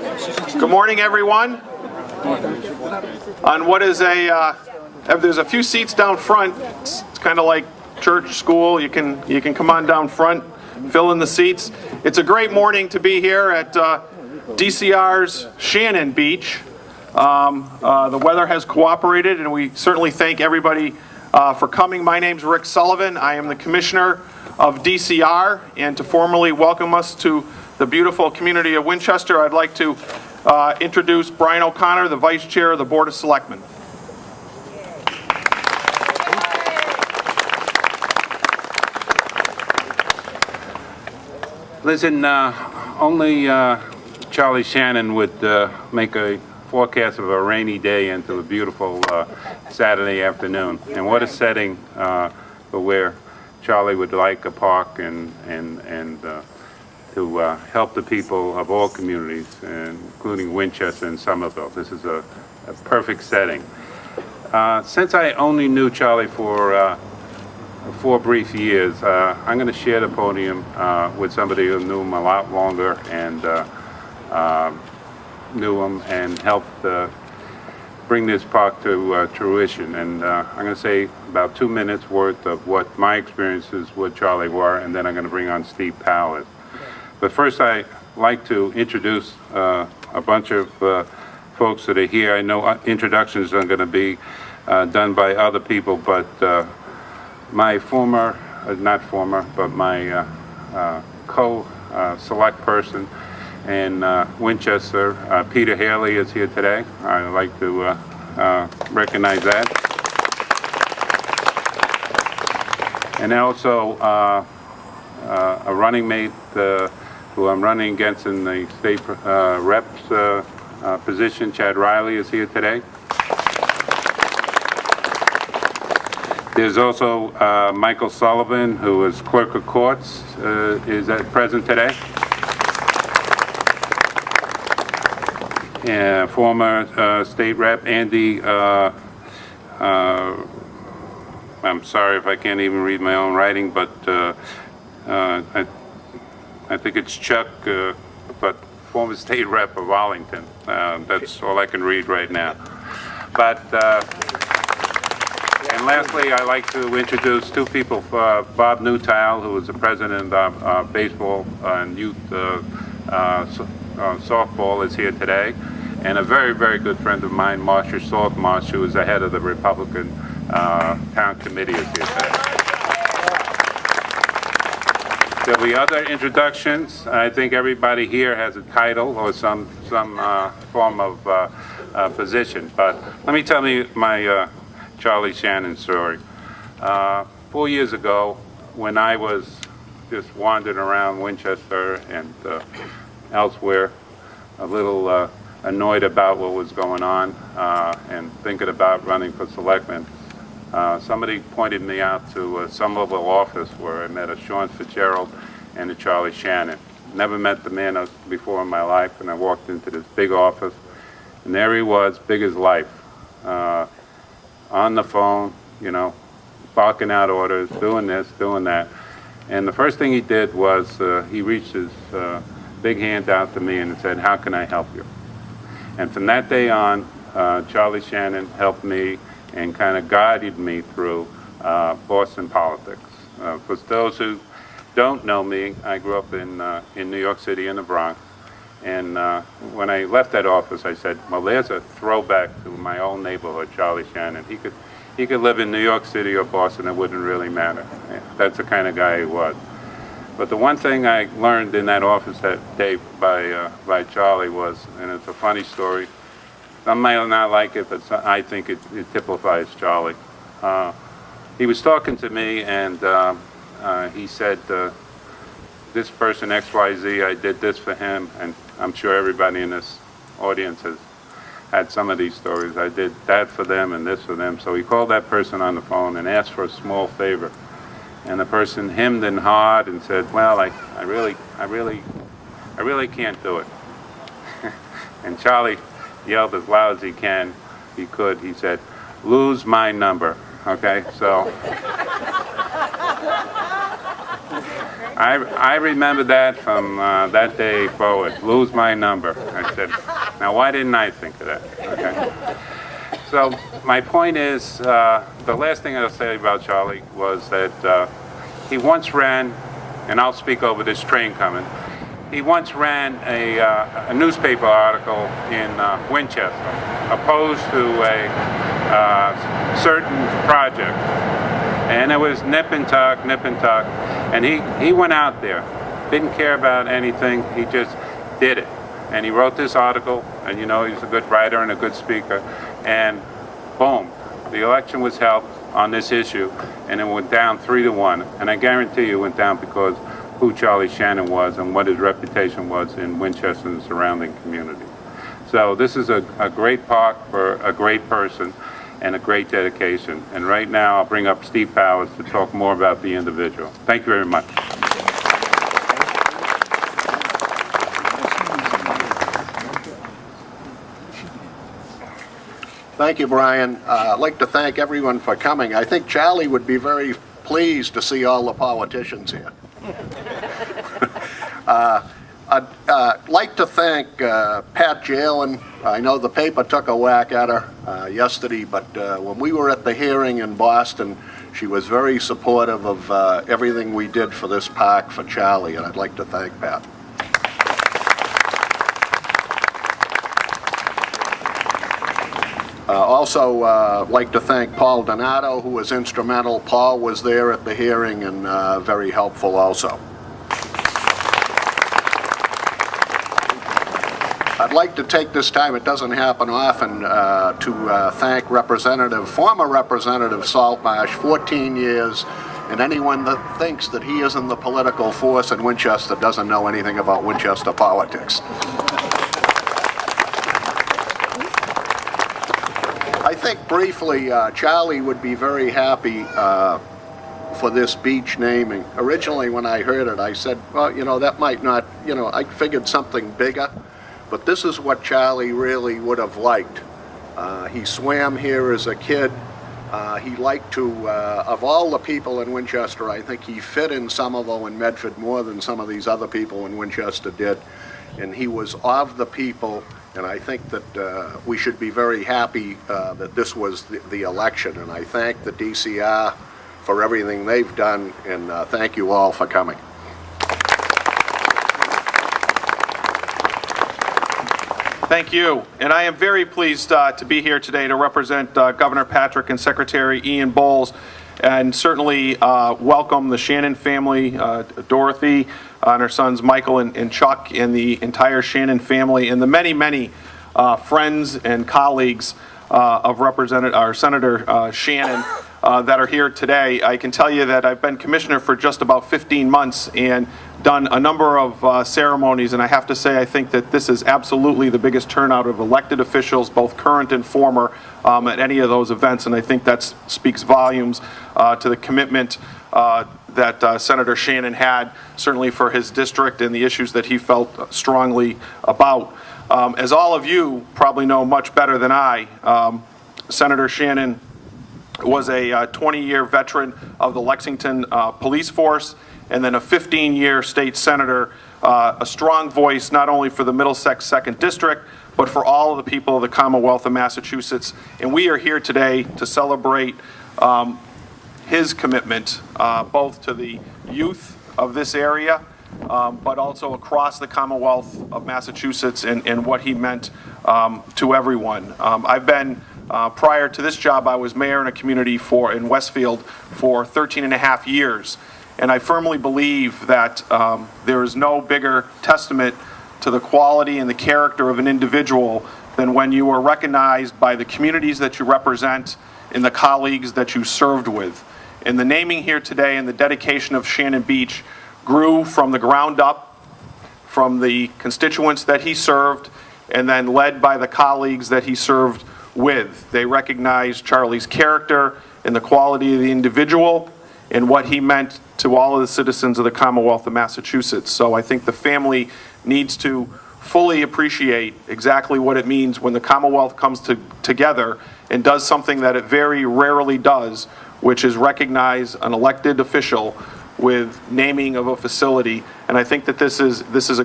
Good morning, everyone. On what is there's a few seats down front. It's kind of like church, school. You can come on down front, fill in the seats. It's a great morning to be here at DCR's Shannon Beach. The weather has cooperated, and we certainly thank everybody for coming. My name's Rick Sullivan. I am the Commissioner of DCR, and to formally welcome us to the beautiful community of Winchester, I'd like to introduce Brian OConnor, the Vice Chair of the Board of Selectmen. Listen, only Charlie Shannon would make a forecast of a rainy day into a beautiful Saturday afternoon. And what a setting for where Charlie would like a park and to help the people of all communities, including Winchester and Somerville. This is a perfect setting. Since I only knew Charlie for 4 brief years, I'm going to share the podium with somebody who knew him a lot longer and knew him and helped bring this park to fruition. And I'm going to say about 2 minutes worth of what my experiences with Charlie were, and then I'm going to bring on Steve Powers. But first, I'd like to introduce a bunch of folks that are here. I know introductions are going to be done by other people, but my my co-select person in Winchester, Peter Haley, is here today. I'd like to recognize that. And also a running mate who I'm running against in the state reps position, Chad Riley, is here today. There's also Michael Sullivan, who is clerk of courts, is present today. Former state rep Andy, I'm sorry if I can't even read my own writing, but I think it's Chuck, but former state rep of Arlington. That's all I can read right now. But and lastly, I'd like to introduce 2 people. Bob Newtile, who is the president of baseball and youth softball, is here today. And a very, very good friend of mine, Marcia Saltmarsh, who is the head of the Republican town committee, is here today. There'll be other introductions. I think everybody here has a title or some form of position. But let me tell you my Charlie Shannon story. 4 years ago, when I was just wandering around Winchester and elsewhere, a little annoyed about what was going on and thinking about running for selectman, somebody pointed me out to a Somerville office where I met a Sean Fitzgerald and a Charlie Shannon. Never met the man before in my life, and I walked into this big office, and there he was, big as life, on the phone, you know, barking out orders, doing this, doing that. And the first thing he did was he reached his big hand out to me and said, "How can I help you?" And from that day on, Charlie Shannon helped me and kind of guided me through Boston politics. For those who don't know me, I grew up in New York City in the Bronx. And when I left that office, I said, well, there's a throwback to my old neighborhood, Charlie Shannon. He could live in New York City or Boston, it wouldn't really matter. That's the kind of guy he was. But the one thing I learned in that office that day by Charlie was, and it's a funny story, some may not like it, but I think it typifies Charlie. He was talking to me, and he said, this person, XYZ, I did this for him, and I'm sure everybody in this audience has had some of these stories. I did that for them and this for them. So he called that person on the phone and asked for a small favor. And the person hemmed and hawed and said, well, I really can't do it. And Charlie yelled as loud as he could. He said, lose my number. Okay, so I remember that from that day forward. Lose my number. I said, now why didn't I think of that? Okay. So my point is, the last thing I'll say about Charlie was that he once ran, and I'll speak over this train coming, he once ran a newspaper article in Winchester, opposed to a certain project. And it was nip and tuck, and he went out there, didn't care about anything, he just did it. And he wrote this article, and you know he's a good writer and a good speaker, and boom, the election was held on this issue, and it went down 3-1. And I guarantee you it went down because who Charlie Shannon was and what his reputation was in Winchester and the surrounding community. So this is a great park for a great person and a great dedication. And right now I'll bring up Steve Powers to talk more about the individual. Thank you very much. Thank you, Brian. I'd like to thank everyone for coming. I think Charlie would be very pleased to see all the politicians here. I'd like to thank Pat Jalen. I know the paper took a whack at her yesterday, but when we were at the hearing in Boston, she was very supportive of everything we did for this park for Charlie, and I'd like to thank Pat. Also, like to thank Paul Donato, who was instrumental. Paul was there at the hearing and very helpful also. I'd like to take this time, it doesn't happen often, to thank former Representative Saltmarsh, 14 years, and anyone that thinks that he isn't the political force in Winchester doesn't know anything about Winchester politics. I think briefly, Charlie would be very happy for this beach naming. Originally when I heard it, I said, well, you know, that might not, you know, I figured something bigger. But this is what Charlie really would have liked. He swam here as a kid. He liked to, of all the people in Winchester, I think he fit in Somerville and Medford more than some of these other people in Winchester did. And he was of the people, and I think that we should be very happy that this was the election. And I thank the DCR for everything they've done, and thank you all for coming. Thank you. And I am very pleased to be here today to represent Governor Patrick and Secretary Ian Bowles, and certainly welcome the Shannon family, Dorothy and her sons Michael and Chuck, and the entire Shannon family, and the many, many friends and colleagues of Senator Shannon that are here today. I can tell you that I've been commissioner for just about 15 months and done a number of ceremonies, and I have to say I think that this is absolutely the biggest turnout of elected officials, both current and former, at any of those events, and I think that speaks volumes to the commitment that Senator Shannon had, certainly for his district and the issues that he felt strongly about. As all of you probably know much better than I, Senator Shannon was a 20-year veteran of the Lexington police force, and then a 15-year state senator, a strong voice not only for the Middlesex 2nd District, but for all of the people of the Commonwealth of Massachusetts. And we are here today to celebrate his commitment both to the youth of this area, but also across the Commonwealth of Massachusetts, and what he meant to everyone. I've been, prior to this job, I was mayor in a community in Westfield for 13 and a half years. And I firmly believe that there is no bigger testament to the quality and the character of an individual than when you are recognized by the communities that you represent and the colleagues that you served with. And the naming here today and the dedication of Shannon Beach grew from the ground up, from the constituents that he served, and then led by the colleagues that he served with. They recognized Charlie's character and the quality of the individual and what he meant to all of the citizens of the Commonwealth of Massachusetts. So I think the family needs to fully appreciate exactly what it means when the Commonwealth comes together and does something that it very rarely does, which is recognize an elected official with naming of a facility, and I think that this is a